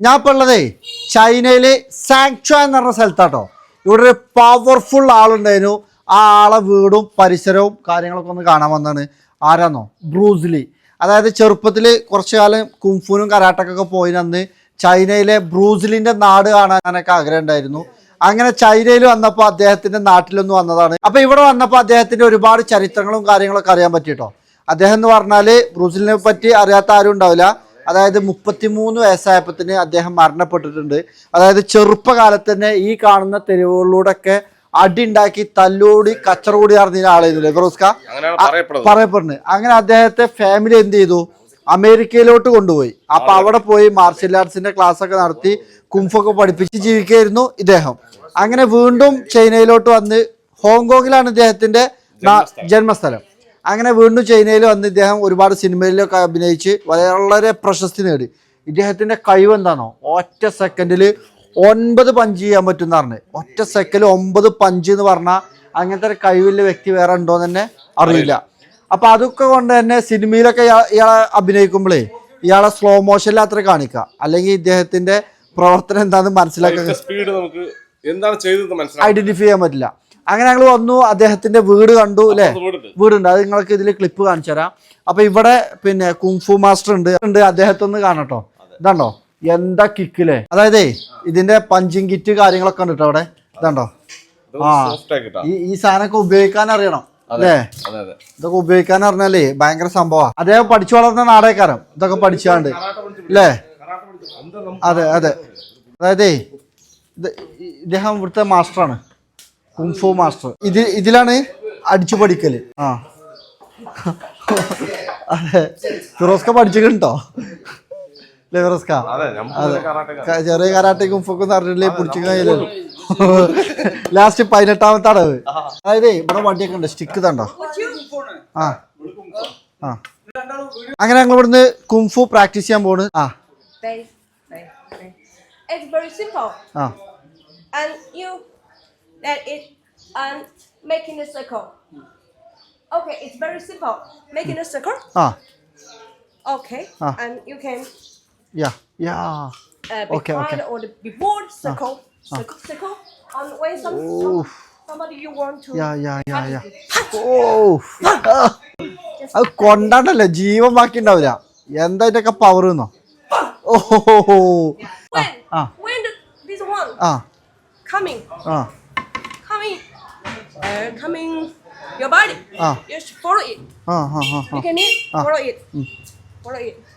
ഞാൻ ഇപ്പൊ ഉള്ളതേ ചൈനയിലെ സാങ്ച്വ എന്ന് പറഞ്ഞ സ്ഥലത്താട്ടോ. ഇവിടെ ഒരു പവർഫുൾ ആളുണ്ടായിരുന്നു. ആ ആളെ വീടും പരിസരവും കാര്യങ്ങളൊക്കെ ഒന്ന് കാണാൻ വന്നാണ്. ആരാന്നോ? ബ്രൂസ്ലി. അതായത് ചെറുപ്പത്തിൽ കുറച്ചു കാലം കുംഫുനും കരാട്ടക്കൊക്കെ പോയി അന്ന് ചൈനയിലെ ബ്രൂസ്ലിന്റെ നാട് കാണാനൊക്കെ ആഗ്രഹം ഉണ്ടായിരുന്നു. അങ്ങനെ ചൈനയിൽ വന്നപ്പോൾ അദ്ദേഹത്തിന്റെ നാട്ടിലൊന്ന് വന്നതാണ്. അപ്പൊ ഇവിടെ വന്നപ്പോൾ അദ്ദേഹത്തിന്റെ ഒരുപാട് ചരിത്രങ്ങളും കാര്യങ്ങളൊക്കെ അറിയാൻ പറ്റിട്ടോ. അദ്ദേഹം എന്ന് പറഞ്ഞാല് ബ്രൂസ്ലിനെ പറ്റി അറിയാത്ത ആരും ഉണ്ടാവില്ല. അതായത് 33 വയസ്സായപ്പത്തിന് അദ്ദേഹം മരണപ്പെട്ടിട്ടുണ്ട്. അതായത് ചെറുപ്പകാലത്ത് തന്നെ ഈ കാണുന്ന തെരുവുകളിലൂടെ ഒക്കെ അടി ഉണ്ടാക്കി തല്ലൂടി കച്ചറ കൂടി അറിഞ്ഞ ആളായിരുന്നില്ലേ ഫിറോസ്ക പറയപ്പെടുന്നത്. അങ്ങനെ അദ്ദേഹത്തെ ഫാമിലി എന്ത് ചെയ്തു? അമേരിക്കയിലോട്ട് കൊണ്ടുപോയി. അപ്പൊ അവിടെ പോയി മാർഷ്യൽ ആർട്സിന്റെ ക്ലാസ് ഒക്കെ നടത്തി കുംഫൊക്കെ പഠിപ്പിച്ച് ജീവിക്കുകയായിരുന്നു ഇദ്ദേഹം. അങ്ങനെ വീണ്ടും ചൈനയിലോട്ട് വന്ന് ഹോങ്കോങ്ങിലാണ് ഇദ്ദേഹത്തിന്റെ ജന്മസ്ഥലം. അങ്ങനെ വീണ്ടും ചൈനയിൽ വന്ന് ഇദ്ദേഹം ഒരുപാട് സിനിമയിലൊക്കെ അഭിനയിച്ച് വളരെ പ്രശസ്തി നേടി. ഇദ്ദേഹത്തിന്റെ കഴിവ് എന്താണോ? ഒറ്റ സെക്കൻഡിൽ 9 പഞ്ച് ചെയ്യാൻ പറ്റുന്ന പറഞ്ഞ്. ഒറ്റ സെക്കൻഡിൽ 9 പഞ്ച് എന്ന് പറഞ്ഞാൽ അങ്ങനത്തെ ഒരു കഴിവുള്ള വ്യക്തി വേറെ ഉണ്ടോ എന്ന് തന്നെ അറിയില്ല. അപ്പൊ അതൊക്കെ കൊണ്ട് തന്നെ സിനിമയിലൊക്കെ ഇയാളെ അഭിനയിക്കുമ്പോഴേ ഇയാളെ സ്ലോ മോഷനിൽ അത്ര കാണിക്കുക, അല്ലെങ്കിൽ ഇദ്ദേഹത്തിന്റെ പ്രവർത്തനം എന്താണെന്ന് മനസ്സിലാക്കാൻ ഐഡന്റിഫൈ ചെയ്യാൻ പറ്റില്ല. അങ്ങനെ ഞങ്ങൾ വന്നു, അദ്ദേഹത്തിന്റെ വീട് കണ്ടു അല്ലെ. വീടുണ്ട്, അത് നിങ്ങൾക്ക് ഇതിൽ ക്ലിപ്പ് കാണിച്ചു തരാം. അപ്പൊ ഇവിടെ പിന്നെ കുംഫു മാസ്റ്റർ ഉണ്ട്. അദ്ദേഹത്തെ ഒന്ന് കാണട്ടോ. ഇതാണ്ടോ എന്താ കിക്കില്ലേ. അതായത് ഇതിന്റെ പഞ്ചിങ് കിറ്റ് കാര്യങ്ങളൊക്കെ ഉണ്ട് കേട്ടോ അവിടെ. ഇതാണ്ടോ ഈ സാധനമൊക്കെ ഉപയോഗിക്കാൻ അറിയണം അല്ലേ. ഇതൊക്കെ ഉപയോഗിക്കാൻ അറിഞ്ഞാലേ ഭയങ്കര സംഭവമാണ്. അദ്ദേഹം പഠിച്ചു വളർന്ന നാടേക്കാരൻ ഇതൊക്കെ പഠിച്ചാണ്ട് അല്ലേ. അതെ അതെ. അതായത് ഇദ്ദേഹം ഇവിടുത്തെ മാസ്റ്ററാണ്, കുംഫു മാസ്റ്റർ. ഇതിലാണ് അടിച്ചു പഠിക്കല്. അതെ, ഫിറോസ്ക പഠിച്ചിട്ടുണ്ടോ അല്ലേ ഫിറോസ്ക? അതെ, ചെറിയ കരാട്ടെ കുംഫൊക്കെ അറിഞ്ഞില്ലേ പിടിച്ചു കഴിഞ്ഞാൽ ലാസ്റ്റ് 18ാമത്തെ അടവ്. അതായത് ഇവിടെ വണ്ടിയൊക്കെ ഉണ്ട്, സ്റ്റിക്ക് തണ്ടോ. അങ്ങനെ ഞങ്ങൾ ഇവിടുന്ന് കുംഫു പ്രാക്ടീസ് ചെയ്യാൻ പോണ്. It's very simple. And you let it and making a circle. Okay, it's very simple. Making a circle. Okay. And you can. Yeah. Okay. Or the before circle. Circle. On when somebody you want to. Yeah. അത് കൊണ്ടാണ്ടല്ലേ ജീവൻ ബാക്കി ഉണ്ടാവില്ല. എന്താ ഇതിന്റെ power എന്നോ. When this one coming your body, you should follow it. You can follow it.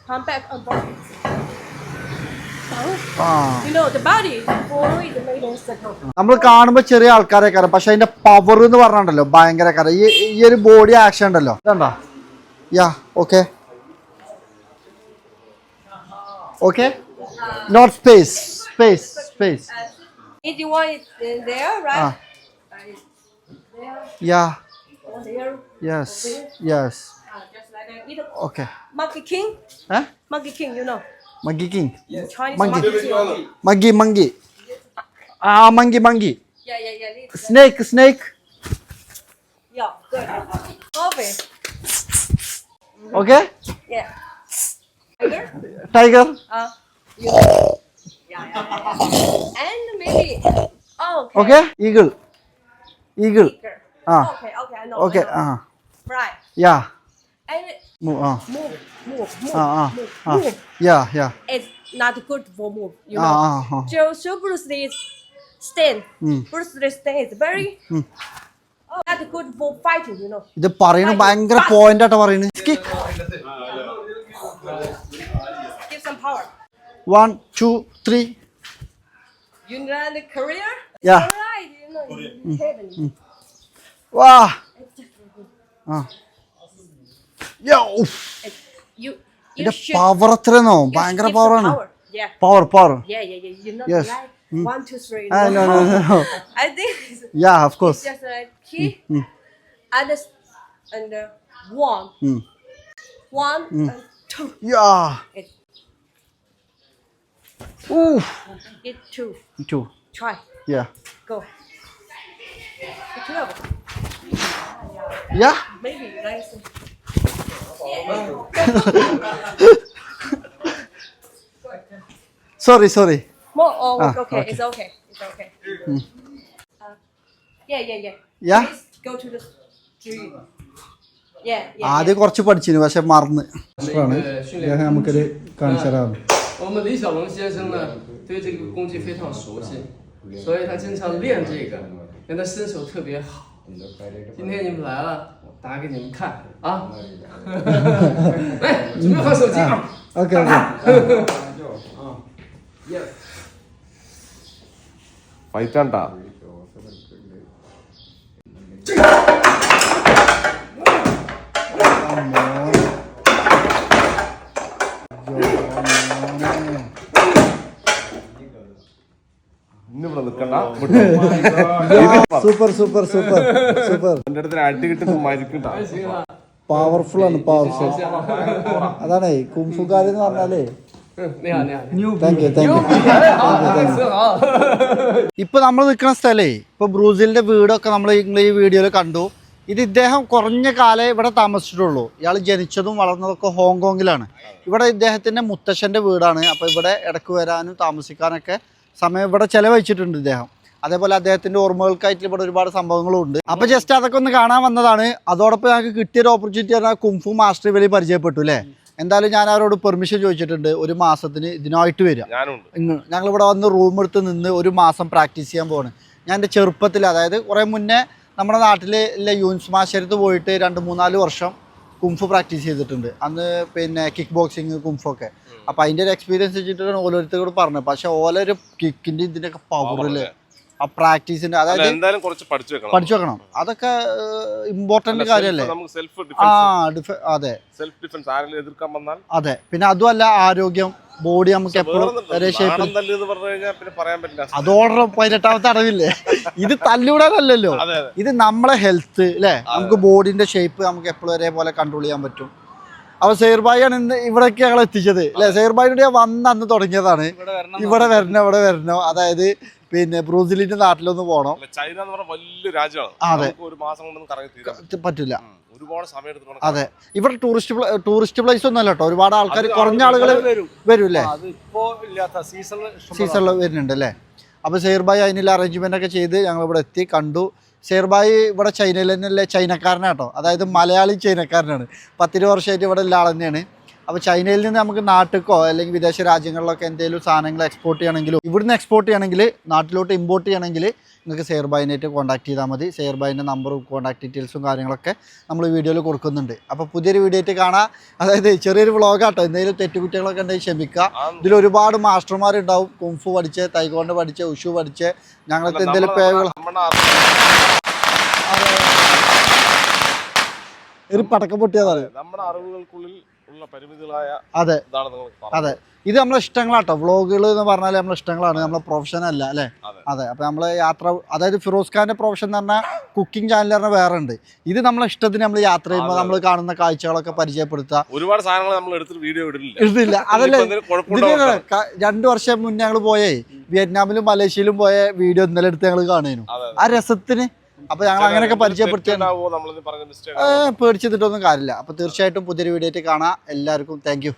Come back and follow it. You know the body follow it, make a circle. നമ്മൾ കാണുമ്പോ ചെറിയ ആൾക്കാരെ കാരം, പക്ഷെ അതിന്റെ പവർ എന്ന് പറഞ്ഞിട്ടുണ്ടല്ലോ ഭയങ്കര കാരം. ഈ ഒരു ബോഡി ആക്ഷൻ ഉണ്ടല്ലോ ഇതാണ്ടോ. Okay. Not space. If you want it there, right? Yeah. There. Yes. Just like that. Okay. Monkey King. Monkey King, you know. Monkey King. Chinese Monkey. Monkey. Monkey. Yeah. Snake. Yeah, good. Perfect. Okay. Yeah. Tiger. Yeah. And maybe. Okay. Eagle. Okay, I know. Okay. Right. Yeah. And move. Move. Yeah. It's not good for move, you know. So Bruce Lee's stand. Bruce Lee's stand is very not good for fighting, you know. ഇത് പറയുന്ന ഭയങ്കര point ആയിട്ട് പറയുന്നത്. Give some power. 1, 2, 3. You know the career? Yeah. Right, you know, heaven. Wow. You should power എത്രയെന്നോ ഭയങ്കര പവറാണ്. Power. Yeah. You know, yes. right? 1, 2, 3. No. I think. Yeah, of course. It's just like key and 1. 1 and 2. Yeah. It 2. 2. Try. Yeah. Go. trouble. Yeah. Maybe nice. Sorry. More. Oh, Ah, okay. okay. It's okay. It's okay. Yeah. Yeah? Please go to the tree. Yeah. ആദ്യം കുറച്ച് പഠിച്ചിരുന്നു പക്ഷെ മറന്ന് നമുക്കൊരു കാണിച്ചു തരാം 我们李小龙先生呢，对这个攻击非常熟悉，所以他经常练这个，因为他身手特别好。今天你们来了，我打给你们看啊！来，准备好手机啊！ okay ഫൈറ്റാണ്ടാ ഇന്നിവിടെ നിൽക്കണ്ട സൂപ്പർ എന്റെ അടുത്ത് അടി കിട്ടുന്ന മരിക്കണ്ട 行了， പവർഫുൾ ആണ് പവർഫുൾ അതാണേ കുംഫുകാരി എന്ന് പറഞ്ഞാലേ 你好，你好， താങ്ക് യു 很好。 ഇപ്പൊ നമ്മൾ നിൽക്കുന്ന സ്ഥലേ ഇപ്പൊ ബ്രൂസിലിന്റെ വീടൊക്കെ നമ്മൾ ഈ വീഡിയോയിൽ കണ്ടു. ഇത് ഇദ്ദേഹം കുറഞ്ഞ കാലേ ഇവിടെ താമസിച്ചിട്ടുള്ളൂ. ഇയാൾ ജനിച്ചതും വളർന്നതൊക്കെ ഹോങ്കോങ്ങിലാണ്. ഇവിടെ ഇദ്ദേഹത്തിന്റെ മുത്തശ്ശന്റെ വീടാണ്. അപ്പൊ ഇവിടെ ഇടയ്ക്ക് വരാനും താമസിക്കാനൊക്കെ സമയം ഇവിടെ ചെലവഴിച്ചിട്ടുണ്ട് ഇദ്ദേഹം. അതേപോലെ അദ്ദേഹത്തിന്റെ ഓർമ്മകൾക്കായിട്ട് ഇവിടെ ഒരുപാട് സംഭവങ്ങളും ഉണ്ട്. അപ്പൊ ജസ്റ്റ് അതൊക്കെ ഒന്ന് കാണാൻ വന്നതാണ്. അതോടൊപ്പം ഞങ്ങൾക്ക് കിട്ടിയൊരു ഓപ്പർച്യൂണിറ്റി പറഞ്ഞാൽ കുംഫു മാസ്റ്റർ ഇവര് പരിചയപ്പെട്ടു അല്ലേ. എന്തായാലും ഞാൻ അവരോട് പെർമിഷൻ ചോദിച്ചിട്ടുണ്ട് ഒരു മാസത്തിന് ഇതിനായിട്ട് വരിക. ഞങ്ങളിവിടെ വന്ന് റൂം എടുത്ത് നിന്ന് ഒരു മാസം പ്രാക്ടീസ് ചെയ്യാൻ പോവാണ്. ഞാൻ എൻ്റെ ചെറുപ്പത്തിൽ അതായത് കുറേ മുന്നേ നമ്മുടെ നാട്ടിലെ യൂൻസ്മാശരത്ത് പോയിട്ട് 2-3-4 വർഷം കുംഫു പ്രാക്ടീസ് ചെയ്തിട്ടുണ്ട്. അന്ന് പിന്നെ കിക്ക് ബോക്സിങ് കുംഫു ഒക്കെ. അപ്പോൾ അതിൻ്റെ ഒരു എക്സ്പീരിയൻസ് വെച്ചിട്ടാണ് ഓരോരുത്തരോട് പറഞ്ഞത്. പക്ഷേ ഓലൊരു കിക്കിൻ്റെ ഇതിൻ്റെയൊക്കെ പവറില് ആ പ്രാക്ടീസിന്റെ അതായത് എന്തായാലും കുറച്ച് പഠിച്ചു വെക്കണം. അതൊക്കെ ഇമ്പോർട്ടന്റ് കാര്യമല്ലേ. അതെ സെൽഫ് ഡിഫൻസ് ആരെങ്കിലും എതിർക്കാൻ വന്നാൽ അതെ. പിന്നെ അതുമല്ല ആരോഗ്യം ബോഡി നമുക്ക് എപ്പോഴും ഒരേ ഷേപ്പിൽ അതോടെ 18ാമത്തെ അടവില്ലേ. ഇത് തല്ലൂടാനല്ലല്ലോ, ഇത് നമ്മളെ ഹെൽത്ത് അല്ലേ. നമുക്ക് ബോഡിന്റെ ഷേപ്പ് നമുക്ക് എപ്പോഴും ഒരേപോലെ കൺട്രോൾ ചെയ്യാൻ പറ്റും. അപ്പോൾ സെയ്ർബായിയാണ് ഇന്ന് ഇവിടേക്ക് ഞങ്ങൾ എത്തിച്ചത് അല്ലേ. സെയ്ർബായിയുടെ വന്ന് അന്ന് തുടങ്ങിയതാണ്. ഇവിടെ വരണം അതായത് പിന്നെ ബ്രൂസിലിന്റെ നാട്ടിലൊന്ന് പോകണം. ചൈന എന്ന് പറഞ്ഞ വലിയ രാജ്യമാണ്. അതെ, ഒരു മാസം കൊണ്ടൊന്നും കറങ്ങി പറ്റില്ല. ഒരുപാട് സമയം. അതെ, ഇവിടെ ടൂറിസ്റ്റ് പ്ലേസ് ഒന്നും അല്ല കേട്ടോ. ഒരുപാട് ആൾക്കാർ കുറഞ്ഞ ആളുകൾ വരും അല്ലേ. സീസണിൽ വരുന്നുണ്ട് അല്ലേ. അപ്പോൾ സെയ്ർബായി അതിനുള്ള അറേഞ്ച്മെന്റ് ഒക്കെ ചെയ്ത് ഞങ്ങൾ ഇവിടെ എത്തി കണ്ടു. സെയ്ർബായി ഇവിടെ ചൈനയിൽ തന്നെയല്ലേ ചൈനക്കാരനാട്ടോ. അതായത് മലയാളി ചൈനക്കാരനാണ്. 10 വർഷമായിട്ട് ഇവിടെ ഉള്ള ആൾ തന്നെയാണ്. അപ്പോൾ ചൈനയിൽ നിന്ന് നമുക്ക് നാട്ടിലേക്കോ അല്ലെങ്കിൽ വിദേശ രാജ്യങ്ങളിലൊക്കെ എന്തെങ്കിലും സാധനങ്ങൾ എക്സ്പോർട്ട് ചെയ്യണമെങ്കിലും ഇവിടുന്ന് എക്സ്പോർട്ട് ചെയ്യണമെങ്കിൽ നാട്ടിലോട്ട് ഇമ്പോർട്ട് ചെയ്യണമെങ്കിൽ നിങ്ങൾക്ക് സെയ്ർബായിനായിട്ട് കോൺടാക്ട് ചെയ്താൽ മതി. സെയ്ർബായിൻ്റെ നമ്പറും കോൺടാക്ട് ഡീറ്റെയിൽസും കാര്യങ്ങളൊക്കെ നമ്മൾ വീഡിയോയിൽ കൊടുക്കുന്നുണ്ട്. അപ്പോൾ പുതിയൊരു വീഡിയോ ആയിട്ട് കാണാം. അതായത് ചെറിയൊരു വ്ളോഗാട്ടോ. എന്തെങ്കിലും തെറ്റുകുറ്റങ്ങളൊക്കെ ഉണ്ടെങ്കിൽ ക്ഷമിക്കുക. ഇതിൽ ഒരുപാട് മാസ്റ്റർമാരുണ്ടാവും. കുംഫു പഠിച്ച്, തൈക്കോണ്ട് പഠിച്ച്, ഉഷു പഠിച്ച്, ഞങ്ങൾക്ക് എന്തെങ്കിലും പേരുകൾ ഒരു പടക്കം പൊട്ടിയതാണ് നമ്മുടെ അറിവുകൾക്കുള്ളിൽ ഉള്ള പരിമിതികളായ. അതെ അതെ, ഇത് നമ്മളെ ഇഷ്ടങ്ങളാട്ടോ. വ്ളോഗുകൾ എന്ന് പറഞ്ഞാൽ നമ്മളെ ഇഷ്ടങ്ങളാണ്, നമ്മളെ പ്രൊഫഷൻ അല്ല അല്ലേ. അതെ, അപ്പോൾ നമ്മളെ യാത്ര അതായത് ഫിറോസ് ഖാന്റെ പ്രൊഫഷൻ എന്ന് പറഞ്ഞാൽ കുക്കിംഗ് ചാനൽ പറഞ്ഞാൽ വേറെ ഉണ്ട്. ഇത് നമ്മളെ ഇഷ്ടത്തിന് നമ്മൾ യാത്ര ചെയ്യുമ്പോൾ നമ്മൾ കാണുന്ന കാഴ്ചകളൊക്കെ പരിചയപ്പെടുത്തുക. ഒരുപാട് സാധനങ്ങൾ നമ്മൾ എടുത്തിട്ട് വീഡിയോ ഇടില്ല. അതല്ലേ 2 വർഷം മുന്നേ ഞങ്ങൾ പോയേ വിയറ്റ്നാമിലും മലേഷ്യയിലും പോയ വീഡിയോ ഇന്നലെ എടുത്ത് ഞങ്ങൾ കാണുന്നു ആ രസത്തിന്. അപ്പോൾ ഞങ്ങൾ അങ്ങനെയൊക്കെ പരിചയപ്പെടുത്തിയാൽ പേടിച്ചിട്ടൊന്നും കാര്യമില്ല. അപ്പോൾ തീർച്ചയായിട്ടും പുതിയൊരു വീഡിയോ ആയിട്ട് കാണാം. എല്ലാവർക്കും താങ്ക് യു.